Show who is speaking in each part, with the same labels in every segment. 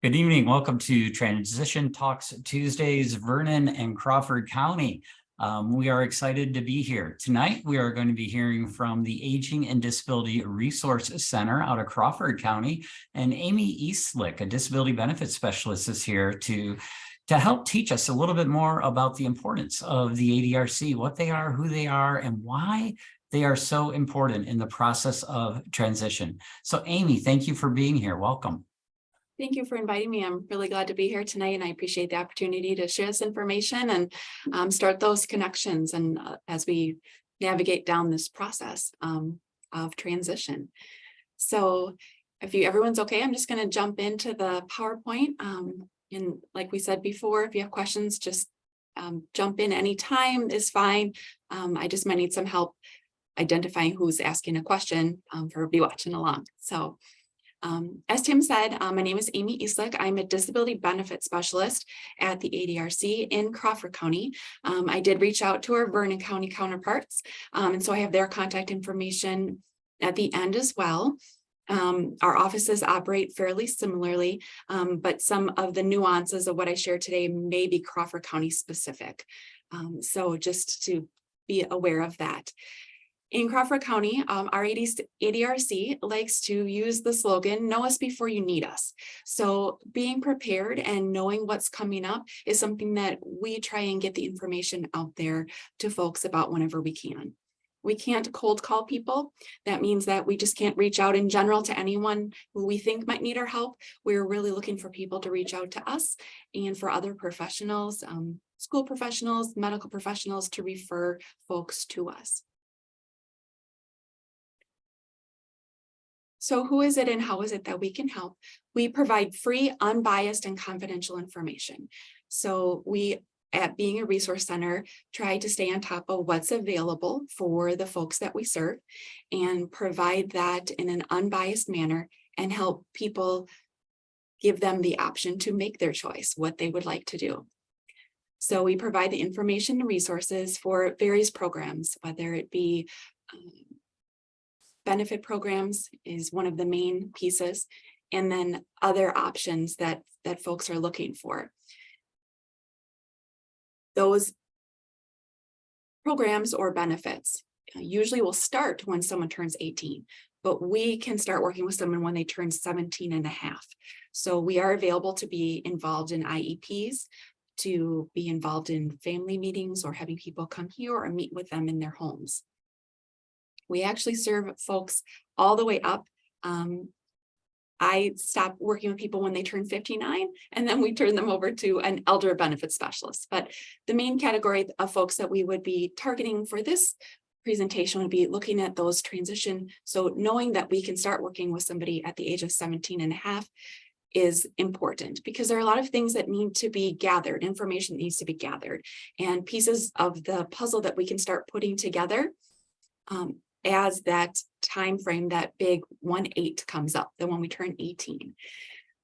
Speaker 1: Good evening. Welcome to Transition Talks Tuesdays, Vernon and Crawford County. We are excited to be here. Tonight, we are going to be hearing from the Aging and Disability Resource Center out of Crawford County, and Amy Eastlick, a disability benefits specialist, is here to help teach us a little bit more about the importance of the ADRC, what they are, who they are, and why they are so important in the process of transition. So Amy, thank you for being here. Welcome.
Speaker 2: Thank you for inviting me. I'm really glad to be here tonight, and I appreciate the opportunity to share this information and start those connections and as we navigate down this process of transition. So if everyone's okay, I'm just going to jump into the PowerPoint. And like we said before, if you have questions, just jump in anytime is fine. I just might need some help identifying who's asking a question for everybody watching along. So as Tim said, my name is Amy Eastlick. I'm a disability benefit specialist at the ADRC in Crawford County. I did reach out to our Vernon County counterparts, and so I have their contact information at the end as well. Our offices operate fairly similarly, but some of the nuances of what I share today may be Crawford County specific. So just to be aware of that. In Crawford County, our ADRC likes to use the slogan, know us before you need us. So being prepared and knowing what's coming up is something that we try and get the information out there to folks about whenever we can. We can't cold call people. That means that we just can't reach out in general to anyone who we think might need our help. We're really looking for people to reach out to us and for other professionals, school professionals, medical professionals to refer folks to us. So who is it and how is it that we can help? We provide free, unbiased, and confidential information. So we, at being a resource center, try to stay on top of what's available for the folks that we serve and provide that in an unbiased manner and help people, give them the option to make their choice, what they would like to do. So we provide the information and resources for various programs, whether it be benefit programs is one of the main pieces, and then other options that folks are looking for. Those programs or benefits usually will start when someone turns 18, but we can start working with someone when they turn 17 and a half. So we are available to be involved in IEPs, to be involved in family meetings or having people come here or meet with them in their homes. We actually serve folks all the way up. I stop working with people when they turn 59, and then we turn them over to an elder benefit specialist. But the main category of folks that we would be targeting for this presentation would be looking at those transition. So knowing that we can start working with somebody at the age of 17 and a half is important because there are a lot of things that need to be gathered, information needs to be gathered, and pieces of the puzzle that we can start putting together as that time frame, that big 1-8 comes up, then when we turn 18.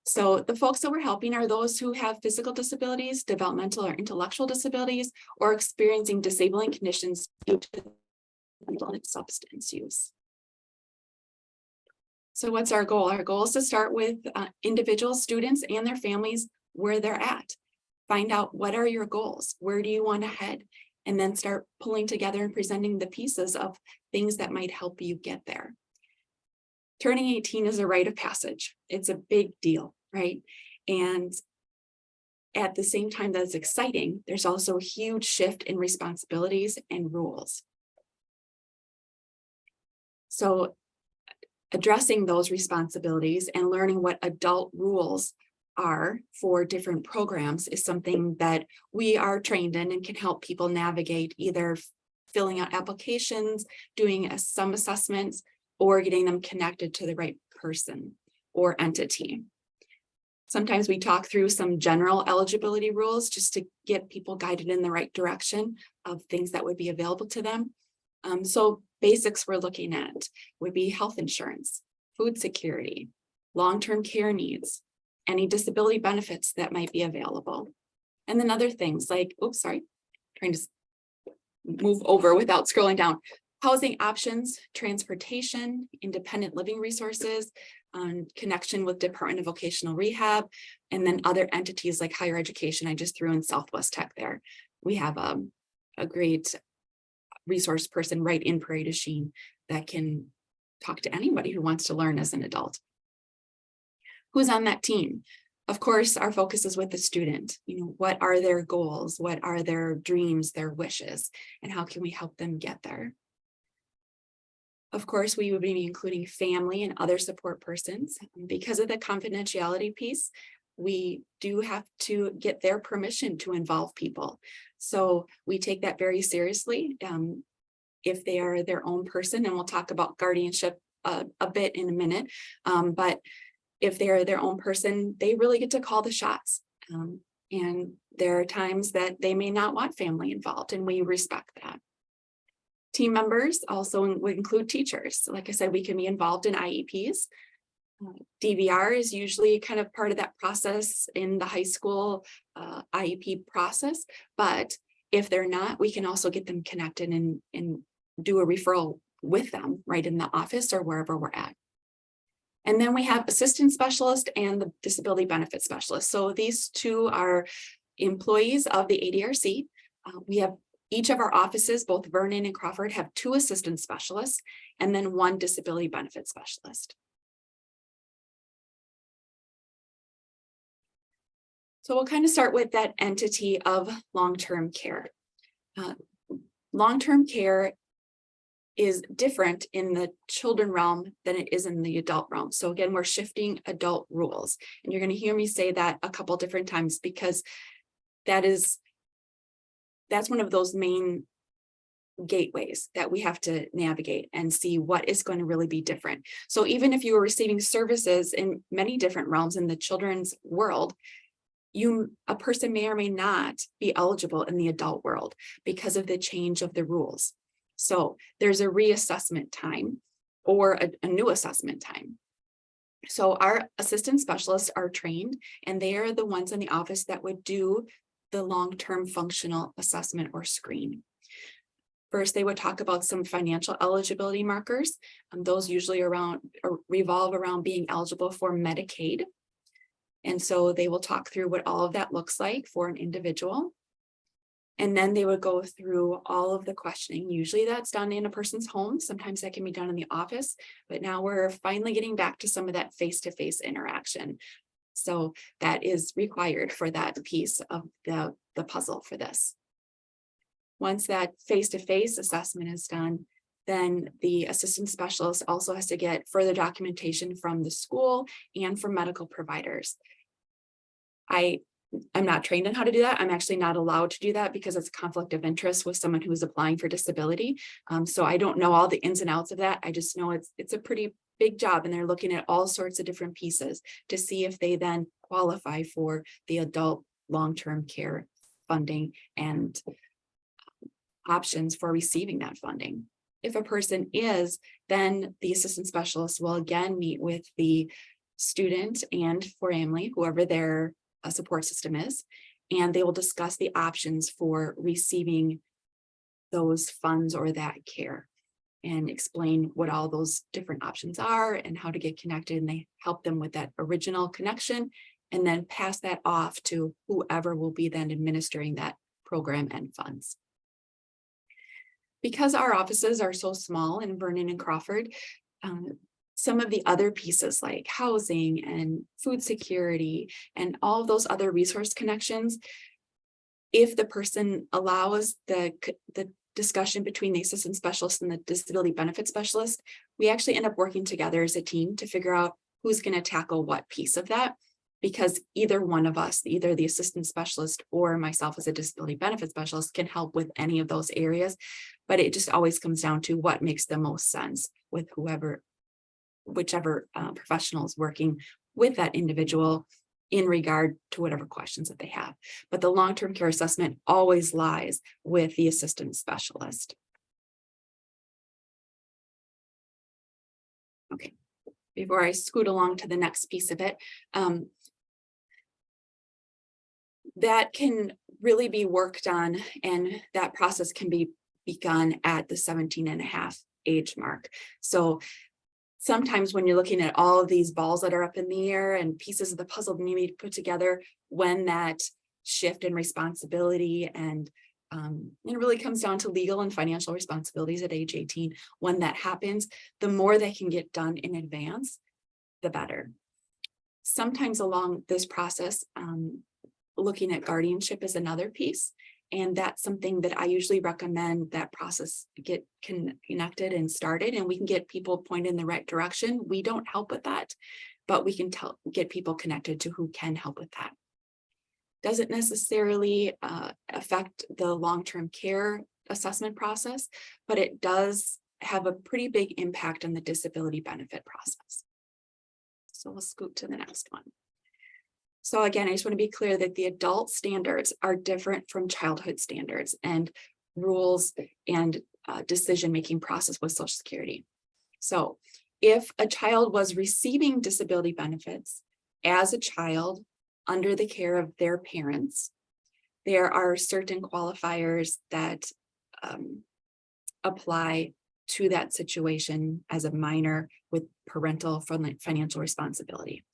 Speaker 2: So the folks that we're helping are those who have physical disabilities, developmental or intellectual disabilities, or experiencing disabling conditions due to mental and substance use. So what's our goal? Our goal is to start with individual students and their families where they're at. Find out what are your goals? Where do you want to head? And then start pulling together and presenting the pieces of things that might help you get there. Turning 18 is a rite of passage. It's a big deal, right? And at the same time that it's exciting, there's also a huge shift in responsibilities and rules. So addressing those responsibilities and learning what adult rules are for different programs is something that we are trained in and can help people navigate, either filling out applications, doing some assessments, or getting them connected to the right person or entity. Sometimes we talk through some general eligibility rules just to get people guided in the right direction of things that would be available to them. So basics we're looking at would be health insurance, food security, long-term care needs, any disability benefits that might be available. And then other things like, oops, sorry, trying to move over without scrolling down. housing options, transportation, independent living resources, connection with Department of Vocational Rehab, and then other entities like higher education. I just threw in Southwest Tech there. We have a great resource person right in Prairie du Chien that can talk to anybody who wants to learn as an adult. Who's on that team? Of course, our focus is with the student. You know, what are their goals? What are their dreams, their wishes, and how can we help them get there? Of course, we would be including family and other support persons. Because of the confidentiality piece, we do have to get their permission to involve people. So we take that very seriously. If they are their own person, and we'll talk about guardianship a bit in a minute, but if they are their own person, they really get to call the shots. And there are times that they may not want family involved, and we respect that. Team members also would include teachers. Like I said, we can be involved in IEPs. DVR is usually kind of part of that process in the high school IEP process, but if they're not, we can also get them connected and do a referral with them right in the office or wherever we're at. And then we have assistant specialist and the disability benefit specialist. So these two are employees of the ADRC. We have each of our offices, both Vernon and Crawford, have 2 assistant specialists and then 1 disability benefit specialist. So we'll kind of start with that entity of long-term care. Long-term care is different in the children realm than it is in the adult realm. So again, we're shifting adult rules. And you're going to hear me say that a couple different times because that's one of those main gateways that we have to navigate and see what is going to really be different. So even if you are receiving services in many different realms in the children's world, a person may or may not be eligible in the adult world because of the change of the rules. So there's a reassessment time or a new assessment time. So our assistant specialists are trained, and they are the ones in the office that would do the long-term functional assessment or screen. First, they would talk about some financial eligibility markers. Those usually revolve around being eligible for Medicaid. And so they will talk through what all of that looks like for an individual. And then they would go through all of the questioning. Usually that's done in a person's home. Sometimes that can be done in the office, but now we're finally getting back to some of that face-to-face interaction. So that is required for that piece of the puzzle for this. Once that face-to-face assessment is done, then the assistant specialist also has to get further documentation from the school and from medical providers. I'm not trained on how to do that. I'm actually not allowed to do that because it's a conflict of interest with someone who is applying for disability. So I don't know all the ins and outs of that. I just know it's a pretty big job, and they're looking at all sorts of different pieces to see if they then qualify for the adult long-term care funding and options for receiving that funding. If a person is, then the assistant specialist will again meet with the student and family, whoever their support system is, and they will discuss the options for receiving those funds or that care and explain what all those different options are and how to get connected. And they help them with that original connection and then pass that off to whoever will be then administering that program and funds. Because our offices are so small in Vernon and Crawford, some of the other pieces like housing and food security and all of those other resource connections, if the person allows the discussion between the assistant specialist and the disability benefit specialist, we actually end up working together as a team to figure out who's going to tackle what piece of that, because either one of us, either the assistant specialist or myself as a disability benefit specialist, can help with any of those areas. But it just always comes down to what makes the most sense with whichever professional is working with that individual in regard to whatever questions that they have. But the long-term care assessment always lies with the assistant specialist. Okay, before I scoot along to the next piece of it, that can really be worked on, and that process can be begun at the 17 and a half age mark. So sometimes when you're looking at all of these balls that are up in the air and pieces of the puzzle need to be put together, when that shift in responsibility and it really comes down to legal and financial responsibilities at age 18. When that happens, the more they can get done in advance, the better. Sometimes along this process, looking at guardianship is another piece. And that's something that I usually recommend that process get connected and started, and we can get people pointed in the right direction. We don't help with that, but we can get people connected to who can help with that. Doesn't necessarily affect the long-term care assessment process, but it does have a pretty big impact on the disability benefit process. So we'll scoot to the next one. So again, I just want to be clear that the adult standards are different from childhood standards and rules and decision-making process with Social Security. So if a child was receiving disability benefits as a child under the care of their parents, there are certain qualifiers that apply to that situation as a minor with parental financial responsibility.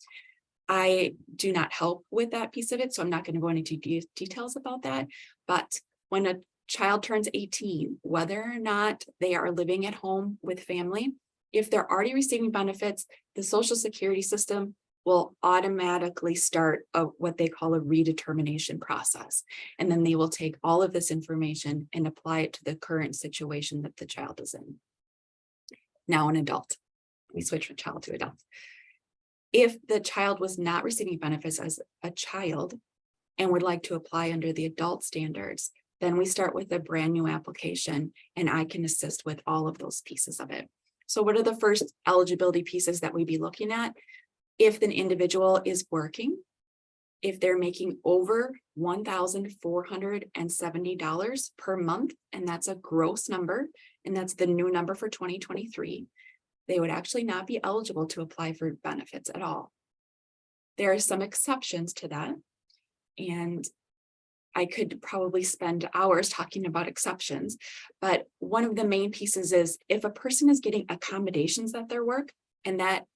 Speaker 2: I do not help with that piece of it, so I'm not going to go into details about that. But when a child turns 18, whether or not they are living at home with family, if they're already receiving benefits, the Social Security system will automatically start what they call a redetermination process. And then they will take all of this information and apply it to the current situation that the child is in. Now an adult. We switch from child to adult. If the child was not receiving benefits as a child and would like to apply under the adult standards, then we start with a brand new application and I can assist with all of those pieces of it. So what are the first eligibility pieces that we'd be looking at? If an individual is working, if they're making over $1,470 per month, and that's a gross number, and that's the new number for 2023, they would actually not be eligible to apply for benefits at all. There are some exceptions to that, and I could probably spend hours talking about exceptions, but one of the main pieces is if a person is getting accommodations at their work, and that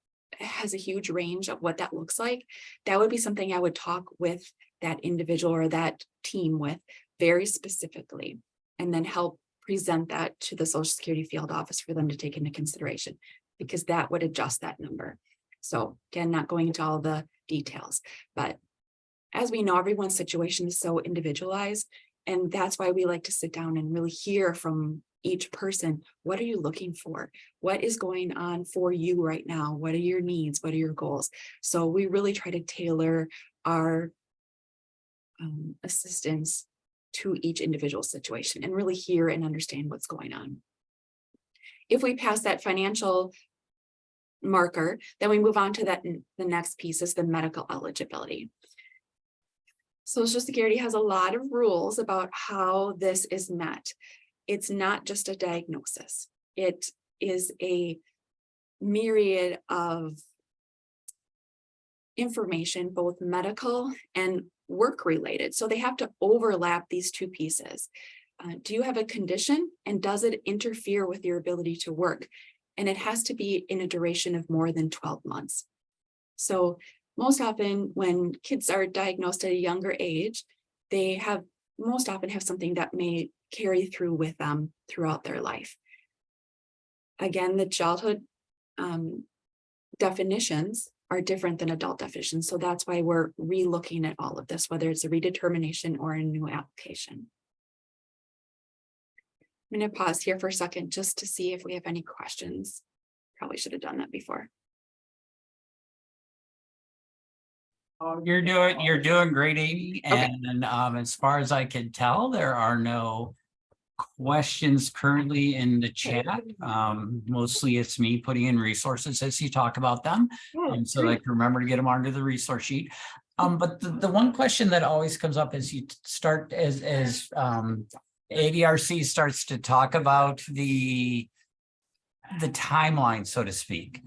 Speaker 2: has a huge range of what that looks like, that would be something I would talk with that individual or that team with very specifically, and then help present that to the Social Security field office for them to take into consideration, because that would adjust that number. So again, not going into all the details, but as we know, everyone's situation is so individualized, and that's why we like to sit down and really hear from each person. What are you looking for? What is going on for you right now? What are your needs? What are your goals? So we really try to tailor our assistance to each individual situation and really hear and understand what's going on. If we pass that financial marker, then we move on to that. The next piece is the medical eligibility. Social Security has a lot of rules about how this is met. It's not just a diagnosis. It is a myriad of information, both medical and work related. So they have to overlap these two pieces. Do you have a condition, and does it interfere with your ability to work? And it has to be in a duration of more than 12 months. So most often when kids are diagnosed at a younger age, they most often have something that may carry through with them throughout their life. Again, the childhood definitions are different than adult definitions. So that's why we're re-looking at all of this, whether it's a redetermination or a new application. I'm going to pause here for a second just to see if we have any questions. Probably should have done that before.
Speaker 1: Oh, you're doing great, Amy.
Speaker 2: Okay.
Speaker 1: And as far as I can tell, there are no questions currently in the chat. Mostly it's me putting in resources as you talk about them, so that I can remember to get them onto the resource sheet. But the one question that always comes up as you start as ADRC starts to talk about the timeline, so to speak,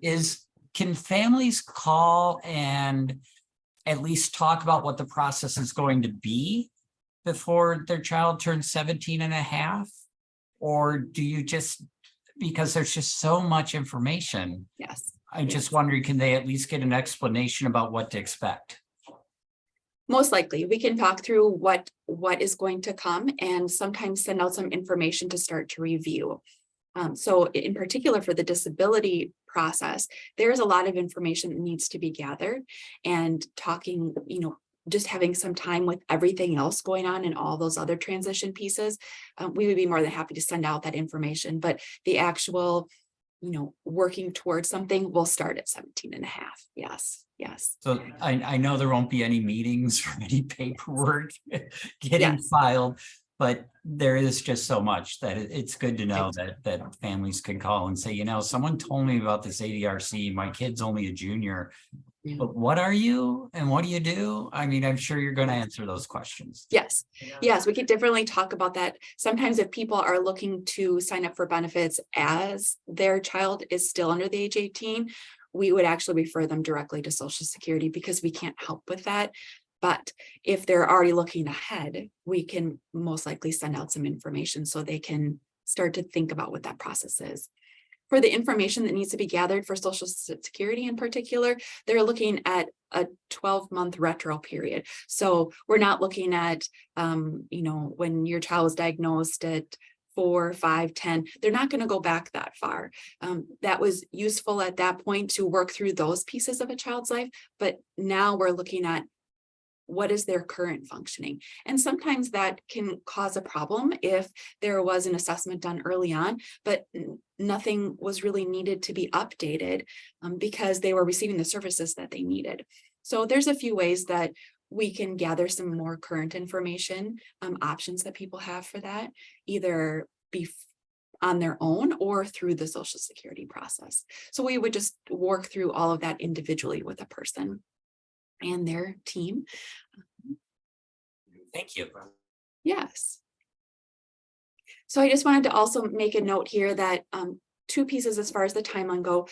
Speaker 1: is can families call and at least talk about what the process is going to be before their child turns 17 and a half? Or do you just, because there's just so much information,
Speaker 2: Yes.
Speaker 1: I just wonder, can they at least get an explanation about what to expect?
Speaker 2: Most likely, we can talk through what is going to come and sometimes send out some information to start to review. So in particular for the disability process, there's a lot of information that needs to be gathered, and talking, just having some time with everything else going on and all those other transition pieces, we would be more than happy to send out that information. But the actual, working towards something will start at 17 and a half. Yes. Yes.
Speaker 1: So I know there won't be any meetings or any paperwork getting
Speaker 2: Yes.
Speaker 1: filed, but there is just so much that it's good to know that families can call and say, someone told me about this ADRC, my kid's only a junior,
Speaker 2: Yeah.
Speaker 1: but what are you and what do you do? I mean, I'm sure you're going to answer those questions.
Speaker 2: Yes. Yes, we could definitely talk about that. Sometimes if people are looking to sign up for benefits as their child is still under the age 18, we would actually refer them directly to Social Security because we can't help with that. But if they're already looking ahead, we can most likely send out some information so they can start to think about what that process is. For the information that needs to be gathered for Social Security in particular, they're looking at a 12-month retro period. So we're not looking at, when your child was diagnosed at 4, 5, 10, they're not going to go back that far. That was useful at that point to work through those pieces of a child's life. But now we're looking at what is their current functioning. And sometimes that can cause a problem if there was an assessment done early on, but nothing was really needed to be updated because they were receiving the services that they needed. So there's a few ways that we can gather some more current information, options that people have for that, either be on their own or through the Social Security process. So we would just work through all of that individually with a person and their team.
Speaker 1: Thank you.
Speaker 2: Yes. So I just wanted to also make a note here that two pieces as far as the timeline go.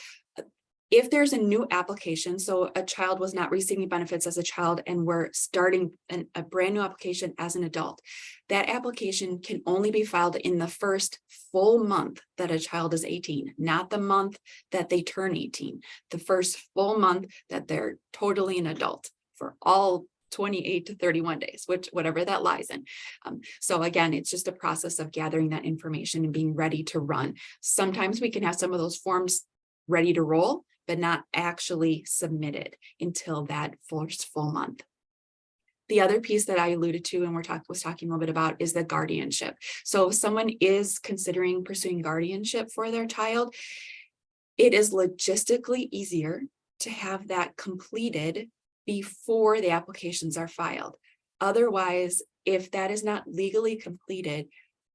Speaker 2: If there's a new application, so a child was not receiving benefits as a child and we're starting a brand new application as an adult, that application can only be filed in the first full month that a child is 18, not the month that they turn 18, the first full month that they're totally an adult for all 28 to 31 days, whatever that lies in. So again, it's just a process of gathering that information and being ready to run. Sometimes we can have some of those forms ready to roll, but not actually submitted until that first full month. The other piece that I alluded to and was talking a little bit about is the guardianship. So if someone is considering pursuing guardianship for their child, it is logistically easier to have that completed before the applications are filed. Otherwise, if that is not legally completed,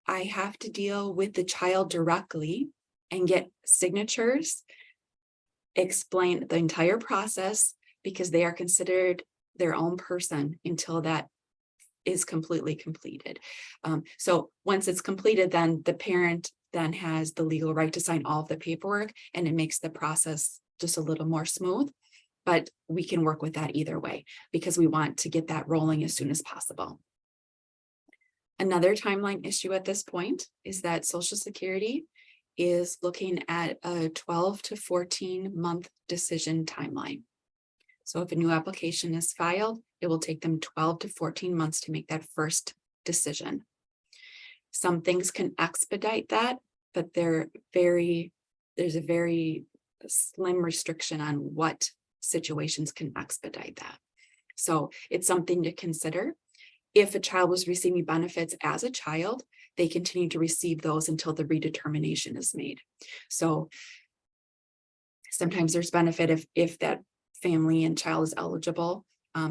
Speaker 2: I have to deal with the child directly and get signatures, explain the entire process, because they are considered their own person until that is completely completed. So once it's completed, then the parent then has the legal right to sign all of the paperwork, and it makes the process just a little more smooth. But we can work with that either way because we want to get that rolling as soon as possible. Another timeline issue at this point is that Social Security is looking at a 12 to 14 month decision timeline. So if a new application is filed, it will take them 12 to 14 months to make that first decision. Some things can expedite that, but there's a very slim restriction on what situations can expedite that. So it's something to consider. If a child was receiving benefits as a child, they continue to receive those until the redetermination is made. So sometimes there's benefit if that family and child is eligible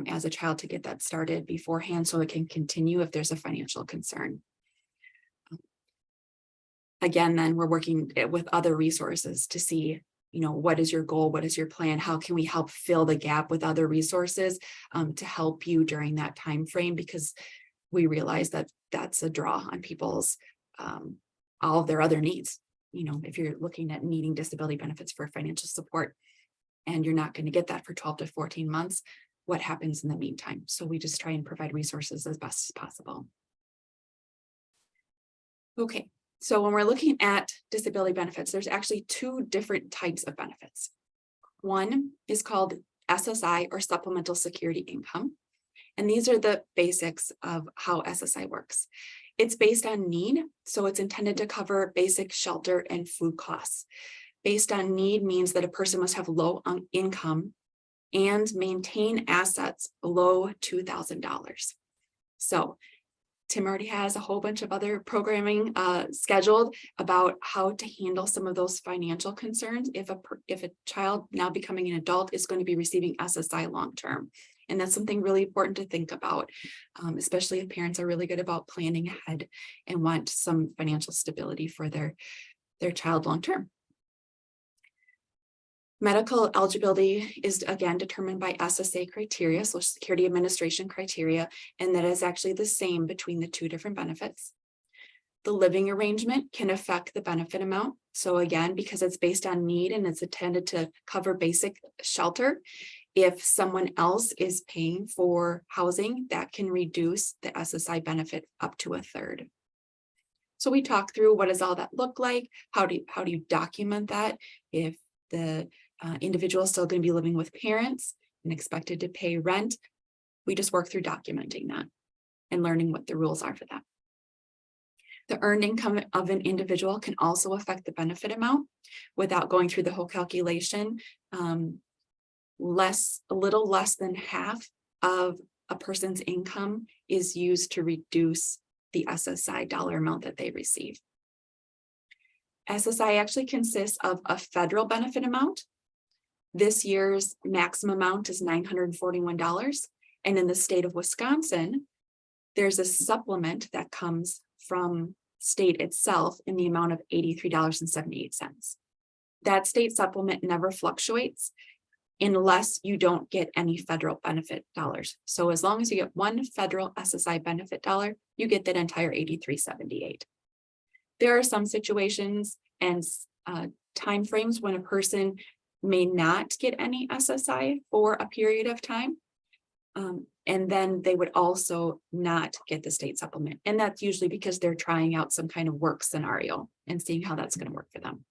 Speaker 2: as a child to get that started beforehand so it can continue if there's a financial concern. Again, then we're working with other resources to see, what is your goal? What is your plan? How can we help fill the gap with other resources to help you during that time frame? Because we realize that that's a draw on people's all of their other needs. If you're looking at needing disability benefits for financial support and you're not going to get that for 12 to 14 months, what happens in the meantime. So we just try and provide resources as best as possible. Okay, so when we're looking at disability benefits, there's actually two different types of benefits. One is called SSI, or supplemental security income. And these are the basics of how SSI works. It's based on need, so it's intended to cover basic shelter and food costs. Based on need means that a person must have low income and maintain assets below $2,000. So Tim already has a whole bunch of other programming scheduled about how to handle some of those financial concerns if a child now becoming an adult is going to be receiving SSI long-term. And that's something really important to think about, especially if parents are really good about planning ahead and want some financial stability for their child long-term. Medical eligibility is again determined by SSA criteria, Social Security Administration criteria, and that is actually the same between the two different benefits. The living arrangement can affect the benefit amount. So again, because it's based on need and it's intended to cover basic shelter, if someone else is paying for housing, that can reduce the SSI benefit up to 1/3. So we talk through what does all that look like? How do you document that if the individual is still going to be living with parents and expected to pay rent? We just work through documenting that and learning what the rules are for that. The earned income of an individual can also affect the benefit amount without going through the whole calculation. A little less than half of a person's income is used to reduce the SSI dollar amount that they receive. SSI actually consists of a federal benefit amount. This year's maximum amount is $941. And in the state of Wisconsin, there's a supplement that comes from state itself in the amount of $83.78. That state supplement never fluctuates unless you don't get any federal benefit dollars. So as long as you get one federal SSI benefit dollar, you get that entire $83.78. There are some situations and timeframes when a person may not get any SSI for a period of time. And then they would also not get the state supplement. And that's usually because they're trying out some kind of work scenario and seeing how that's going to work for them.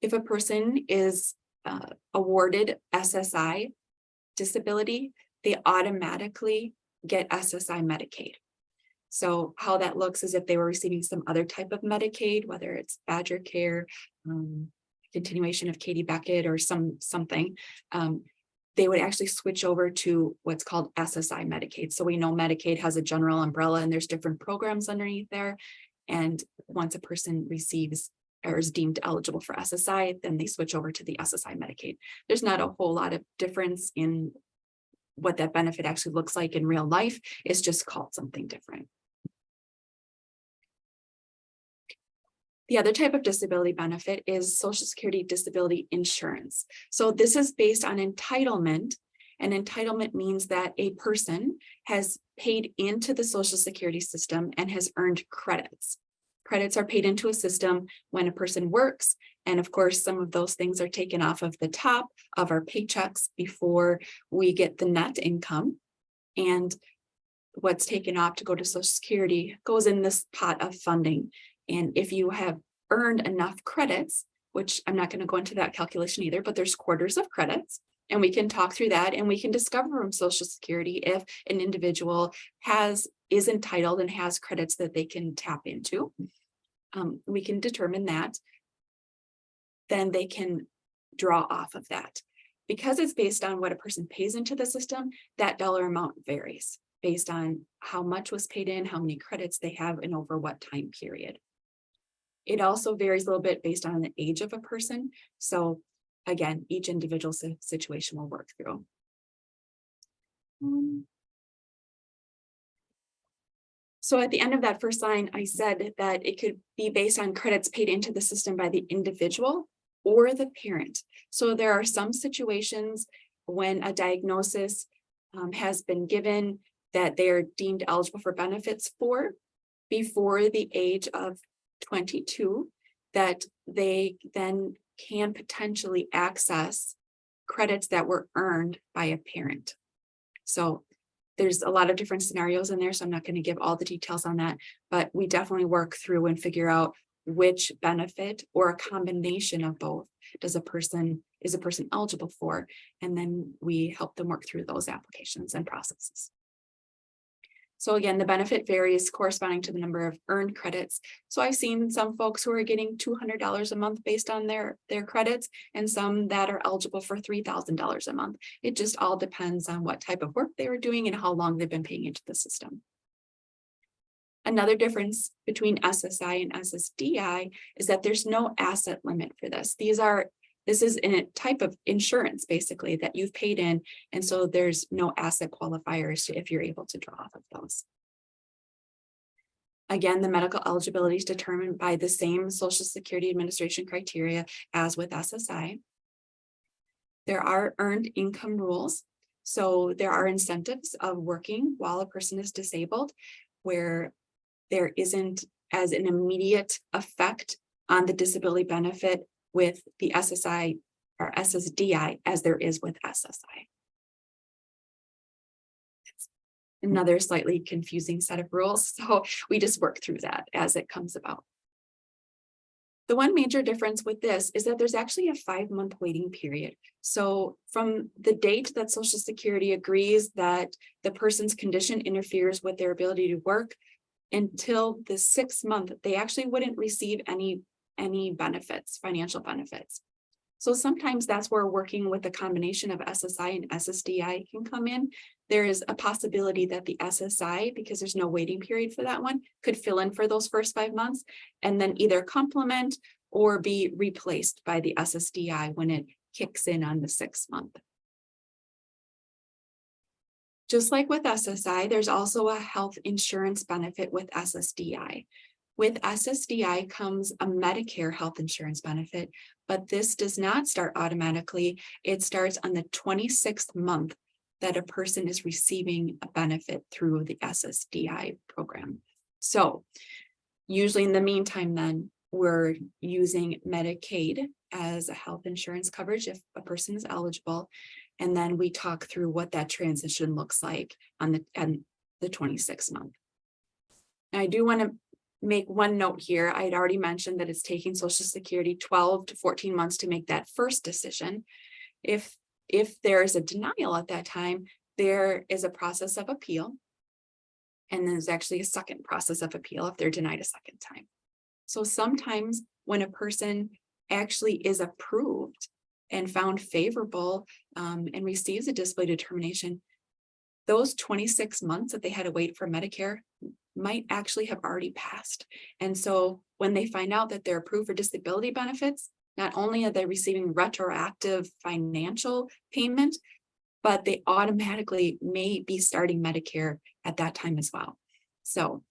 Speaker 2: If a person is awarded SSI disability, they automatically get SSI Medicaid. So how that looks is if they were receiving some other type of Medicaid, whether it's Badger Care, continuation of Katie Beckett or something, they would actually switch over to what's called SSI Medicaid. So we know Medicaid has a general umbrella and there's different programs underneath there. And once a person receives or is deemed eligible for SSI, then they switch over to the SSI Medicaid. There's not a whole lot of difference in what that benefit actually looks like in real life. It's just called something different. The other type of disability benefit is Social Security disability insurance. So this is based on entitlement, and entitlement means that a person has paid into the Social Security system and has earned credits. Credits are paid into a system when a person works, and of course, some of those things are taken off of the top of our paychecks before we get the net income. And what's taken off to go to Social Security goes in this pot of funding. And if you have earned enough credits, which I'm not going to go into that calculation either, but there's quarters of credits, and we can talk through that and we can discover from Social Security if an individual is entitled and has credits that they can tap into. We can determine that. Then they can draw off of that. Because it's based on what a person pays into the system, that dollar amount varies based on how much was paid in, how many credits they have, and over what time period. It also varies a little bit based on the age of a person. So again, each individual situation will work through. So at the end of that first line, I said that it could be based on credits paid into the system by the individual or the parent. So there are some situations when a diagnosis has been given that they are deemed eligible for benefits for before the age of 22, that they then can potentially access credits that were earned by a parent. So there's a lot of different scenarios in there, so I'm not going to give all the details on that, but we definitely work through and figure out which benefit or a combination of both is a person eligible for, and then we help them work through those applications and processes. So again, the benefit varies corresponding to the number of earned credits. So I've seen some folks who are getting $200 a month based on their credits, and some that are eligible for $3,000 a month. It just all depends on what type of work they were doing and how long they've been paying into the system. Another difference between SSI and SSDI is that there's no asset limit for this. This is in a type of insurance basically that you've paid in. And so there's no asset qualifiers if you're able to draw off of those. Again, the medical eligibility is determined by the same Social Security Administration criteria as with SSI. There are earned income rules. So there are incentives of working while a person is disabled, where there isn't as an immediate effect on the disability benefit with the SSI or SSDI as there is with SSI. It's another slightly confusing set of rules, so we just work through that as it comes about. The one major difference with this is that there's actually a 5-month waiting period. So from the date that Social Security agrees that the person's condition interferes with their ability to work until the 6th month, they actually wouldn't receive any benefits, financial benefits. So sometimes that's where working with a combination of SSI and SSDI can come in. There is a possibility that the SSI, because there's no waiting period for that one, could fill in for those first 5 months and then either complement or be replaced by the SSDI when it kicks in on the 6th month. Just like with SSI, there's also a health insurance benefit with SSDI. With SSDI comes a Medicare health insurance benefit, but this does not start automatically. It starts on the 26th month that a person is receiving a benefit through the SSDI program. So usually in the meantime, then we're using Medicaid as a health insurance coverage if a person is eligible. And then we talk through what that transition looks like on the 26th month. Now, I do want to make one note here. I had already mentioned that it's taking Social Security 12 to 14 months to make that first decision. If there is a denial at that time, there is a process of appeal. And there's actually a second process of appeal if they're denied a second time. So sometimes when a person actually is approved and found favorable and receives a disability determination, those 26 months that they had to wait for Medicare might actually have already passed. And so when they find out that they're approved for disability benefits, not only are they receiving retroactive financial payment, but they automatically may be starting Medicare at that time as well. So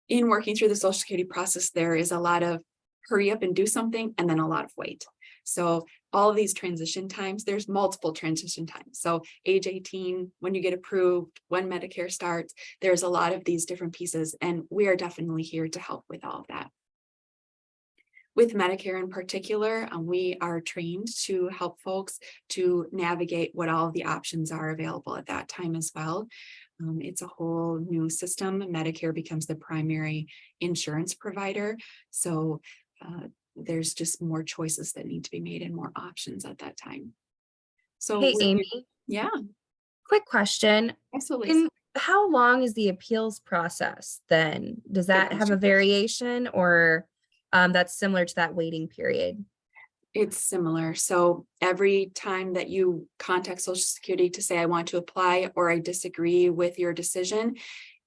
Speaker 2: in working through the Social Security process, there is a lot of hurry up and do something, and then a lot of wait. So all of these transition times, there's multiple transition times. So age 18, when you get approved, when Medicare starts, there's a lot of these different pieces, and we are definitely here to help with all of that. With Medicare in particular, we are trained to help folks to navigate what all of the options are available at that time as well. It's a whole new system. Medicare becomes the primary insurance provider. So there's just more choices that need to be made and more options at that time. So
Speaker 3: Hey, Amy.
Speaker 2: Yeah.
Speaker 3: Quick question.
Speaker 2: Absolutely.
Speaker 3: How long is the appeals process then? Does that have a variation, or that's similar to that waiting period?
Speaker 2: It's similar. So every time that you contact Social Security to say, I want to apply or I disagree with your decision,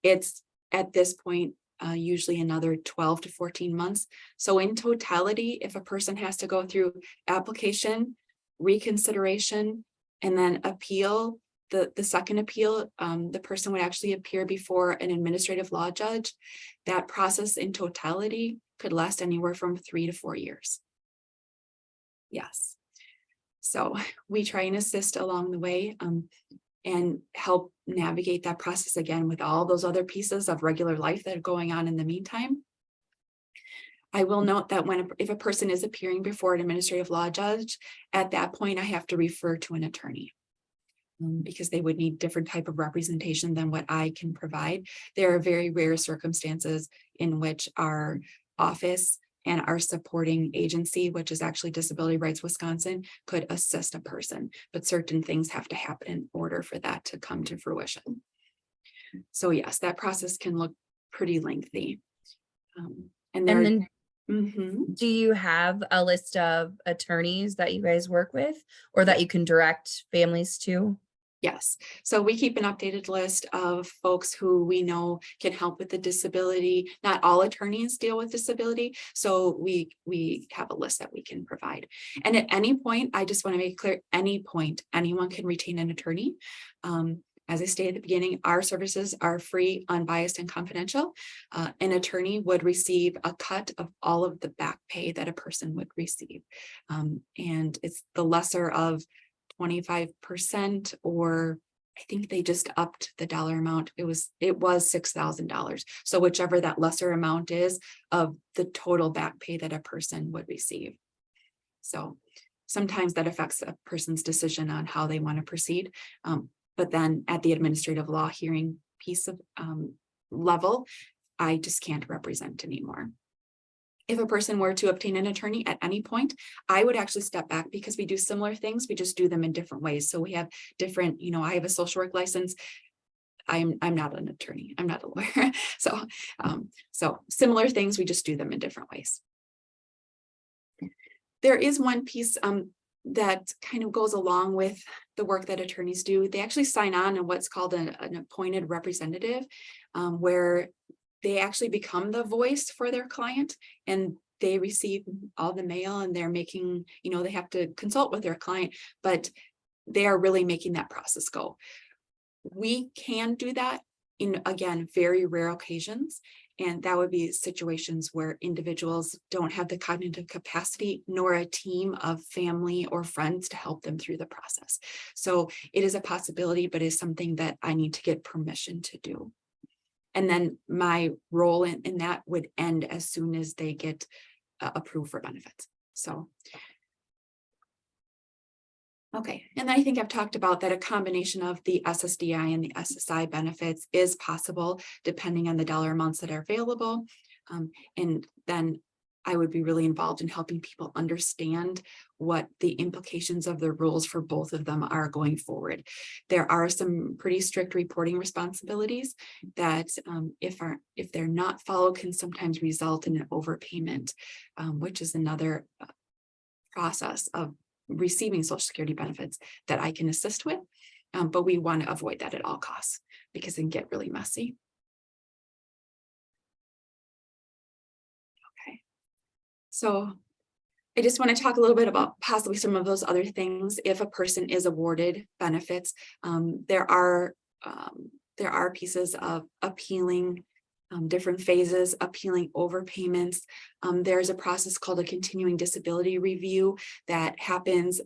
Speaker 2: it's at this point, usually another 12 to 14 months. So in totality, if a person has to go through application, reconsideration, and then appeal, the second appeal, the person would actually appear before an administrative law judge. That process in totality could last anywhere from 3 to 4 years. Yes. So we try and assist along the way and help navigate that process again with all those other pieces of regular life that are going on in the meantime. I will note that if a person is appearing before an administrative law judge, at that point, I have to refer to an attorney. Because they would need different type of representation than what I can provide. There are very rare circumstances in which our office and our supporting agency, which is actually Disability Rights Wisconsin, could assist a person, but certain things have to happen in order for that to come to fruition. So yes, that process can look pretty lengthy. And
Speaker 3: then
Speaker 2: Mhm.
Speaker 3: do you have a list of attorneys that you guys work with or that you can direct families to?
Speaker 2: Yes, so we keep an updated list of folks who we know can help with the disability. Not all attorneys deal with disability, so we have a list that we can provide. And at any point, I just want to make clear, any point, anyone can retain an attorney. As I stated at the beginning, our services are free, unbiased, and confidential. An attorney would receive a cut of all of the back pay that a person would receive. And it's the lesser of 25%, or I think they just upped the dollar amount. It was $6,000. So whichever that lesser amount is of the total back pay that a person would receive. So sometimes that affects a person's decision on how they want to proceed. But then at the administrative law hearing piece of level, I just can't represent anymore. If a person were to obtain an attorney at any point, I would actually step back because we do similar things. We just do them in different ways. So we have different, I have a social work license. I'm not an attorney. I'm not a lawyer. So similar things, we just do them in different ways. There is one piece that kind of goes along with the work that attorneys do. They actually sign on in what's called an appointed representative, where they actually become the voice for their client, and they receive all the mail, and they're making, they have to consult with their client, but they are really making that process go. We can do that in, again, very rare occasions. And that would be situations where individuals don't have the cognitive capacity nor a team of family or friends to help them through the process. So it is a possibility, but it's something that I need to get permission to do. And then my role in that would end as soon as they get approved for benefits. So. Okay, and I think I've talked about that a combination of the SSDI and the SSI benefits is possible depending on the dollar amounts that are available. And then I would be really involved in helping people understand what the implications of the rules for both of them are going forward. There are some pretty strict reporting responsibilities that if they're not followed can sometimes result in an overpayment, which is another process of receiving Social Security benefits that I can assist with, but we want to avoid that at all costs because it can get really messy. Okay, so I just want to talk a little bit about possibly some of those other things. If a person is awarded benefits, there are pieces of appealing different phases, appealing overpayments. There's a process called a continuing disability review that happens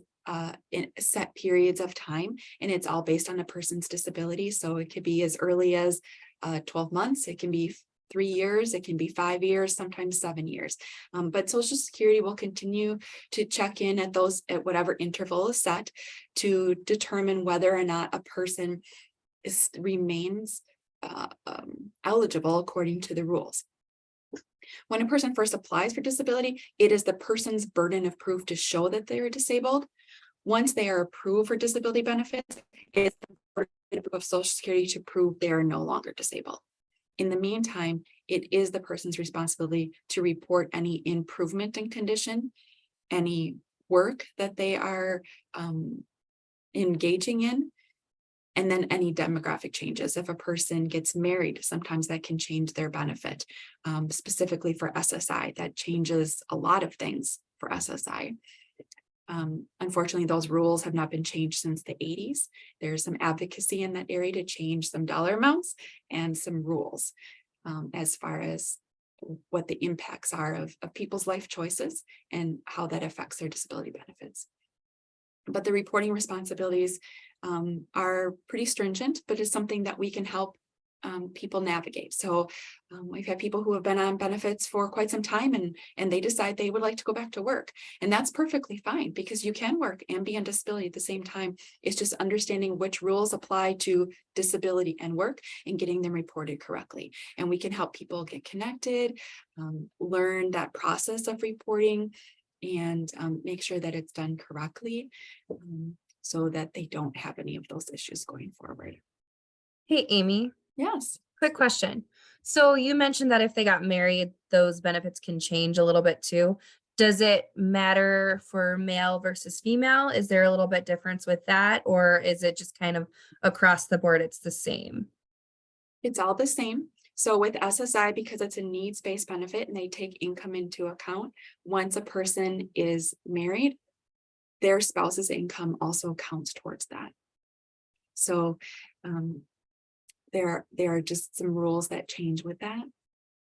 Speaker 2: in set periods of time, and it's all based on a person's disability. So it could be as early as 12 months, it can be 3 years, it can be 5 years, sometimes 7 years. But Social Security will continue to check in at whatever interval is set to determine whether or not a person remains eligible according to the rules. When a person first applies for disability, it is the person's burden of proof to show that they are disabled. Once they are approved for disability benefits, it's the burden of Social Security to prove they are no longer disabled. In the meantime, it is the person's responsibility to report any improvement in condition, any work that they are engaging in, and then any demographic changes. If a person gets married, sometimes that can change their benefit. Specifically for SSI, that changes a lot of things for SSI. Unfortunately, those rules have not been changed since the 80s. There's some advocacy in that area to change some dollar amounts and some rules as far as what the impacts are of people's life choices and how that affects their disability benefits. But the reporting responsibilities are pretty stringent, but it's something that we can help people navigate. So we've had people who have been on benefits for quite some time and they decide they would like to go back to work. And that's perfectly fine because you can work and be on disability at the same time. It's just understanding which rules apply to disability and work and getting them reported correctly. And we can help people get connected, learn that process of reporting, and make sure that it's done correctly so that they don't have any of those issues going forward.
Speaker 3: Hey, Amy,
Speaker 2: Yes.
Speaker 3: quick question. So you mentioned that if they got married, those benefits can change a little bit too. Does it matter for male versus female? Is there a little bit difference with that? Or is it just kind of across the board, it's the same?
Speaker 2: It's all the same. So with SSI, because it's a needs-based benefit and they take income into account, once a person is married, their spouse's income also counts towards that. So there are just some rules that change with that.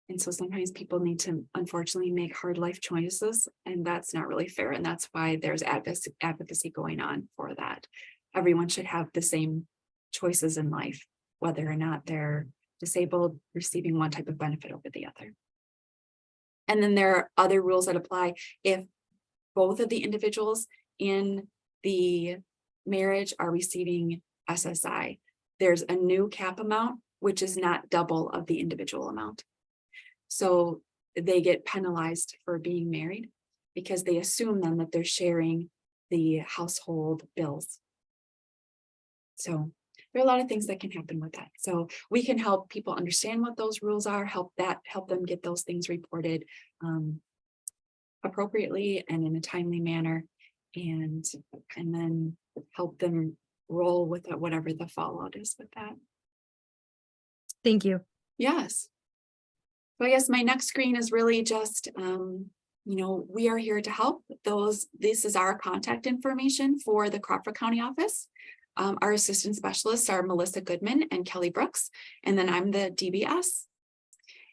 Speaker 2: And so sometimes people need to unfortunately make hard life choices, and that's not really fair. And that's why there's advocacy going on for that. Everyone should have the same choices in life, whether or not they're disabled, receiving one type of benefit over the other. And then there are other rules that apply if both of the individuals in the marriage are receiving SSI. There's a new cap amount, which is not double of the individual amount. So they get penalized for being married because they assume then that they're sharing the household bills. So there are a lot of things that can happen with that. So we can help people understand what those rules are, help them get those things reported appropriately and in a timely manner, and then help them roll with it, whatever the fallout is with that.
Speaker 3: Thank you.
Speaker 2: Yes. So I guess my next screen is really just, we are here to help those. This is our contact information for the Crawford County office. Our assistant specialists are Melissa Goodman and Kelly Brooks, and then I'm the DBS.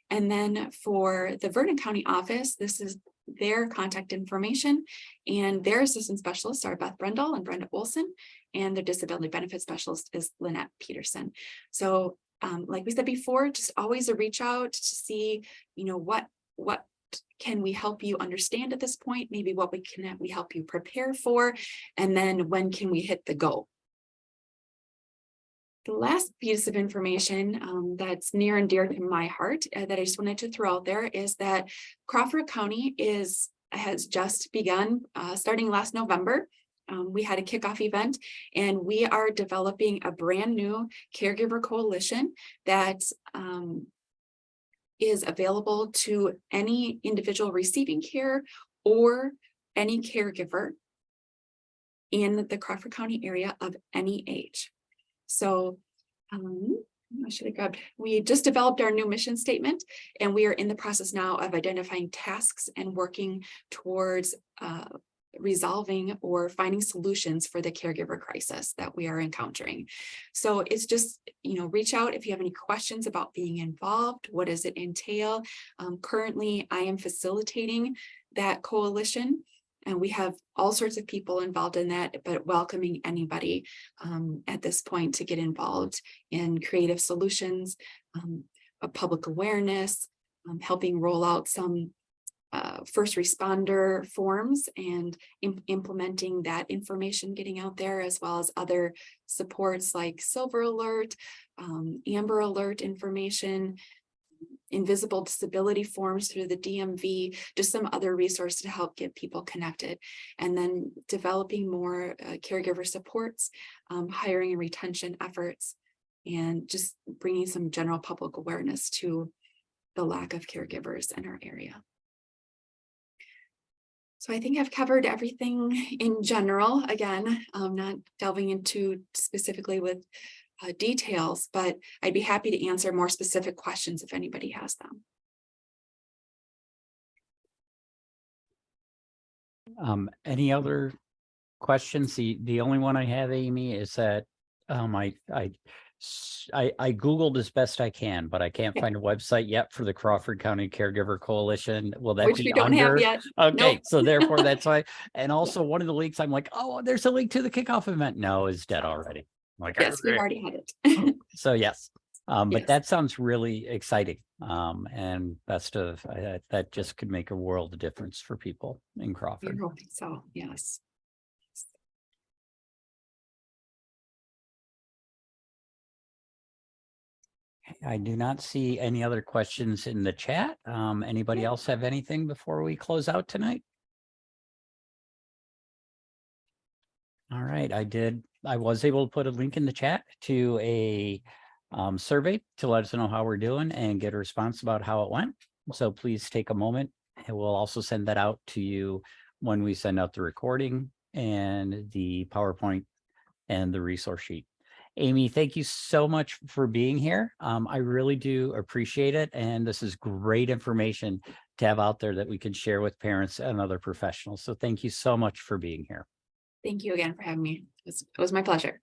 Speaker 2: And then for the Vernon County office, this is their contact information, and their assistant specialists are Beth Brendel and Brenda Olson, and their disability benefit specialist is Lynette Peterson. So like we said before, just always a reach out to see, what can we help you understand at this point, maybe what we help you prepare for, and then when can we hit the go. The last piece of information that's near and dear to my heart that I just wanted to throw out there is that Crawford County has just begun starting last November. We had a kickoff event, and we are developing a brand new caregiver coalition that is available to any individual receiving care or any caregiver in the Crawford County area of any age. So we just developed our new mission statement, and we are in the process now of identifying tasks and working towards resolving or finding solutions for the caregiver crisis that we are encountering. So it's just, reach out if you have any questions about being involved. What does it entail? Currently, I am facilitating that coalition, and we have all sorts of people involved in that, but welcoming anybody at this point to get involved in creative solutions, public awareness, helping roll out some first responder forms and implementing that information getting out there, as well as other supports like Silver Alert, Amber Alert information, invisible disability forms through the DMV, just some other resources to help get people connected. And then developing more caregiver supports, hiring and retention efforts, and just bringing some general public awareness to the lack of caregivers in our area. So I think I've covered everything in general. Again, not delving into specifically with details, but I'd be happy to answer more specific questions if anybody has them.
Speaker 1: Any other questions? The only one I have, Amy, is that I Googled as best I can, but I can't find a website yet for the Crawford County Caregiver Coalition. Will that
Speaker 2: Which
Speaker 1: be
Speaker 2: we don't have yet.
Speaker 1: Okay,
Speaker 2: Nope.
Speaker 1: so therefore that's why. And also one of the links, I'm like, oh, there's a link to the kickoff event. No, it's dead already. I'm like,
Speaker 2: Yes, we've already had it.
Speaker 1: so yes. But
Speaker 2: Yes.
Speaker 1: that sounds really exciting. And that just could make a world of difference for people in Crawford.
Speaker 2: You're hoping so, yes.
Speaker 1: I do not see any other questions in the chat. Anybody else have anything before we close out tonight? All right, I was able to put a link in the chat to a survey to let us know how we're doing and get a response about how it went. So please take a moment, and we'll also send that out to you when we send out the recording and the PowerPoint and the resource sheet. Amy, thank you so much for being here. I really do appreciate it. And this is great information to have out there that we can share with parents and other professionals. So thank you so much for being here.
Speaker 2: Thank you again for having me. It was my pleasure.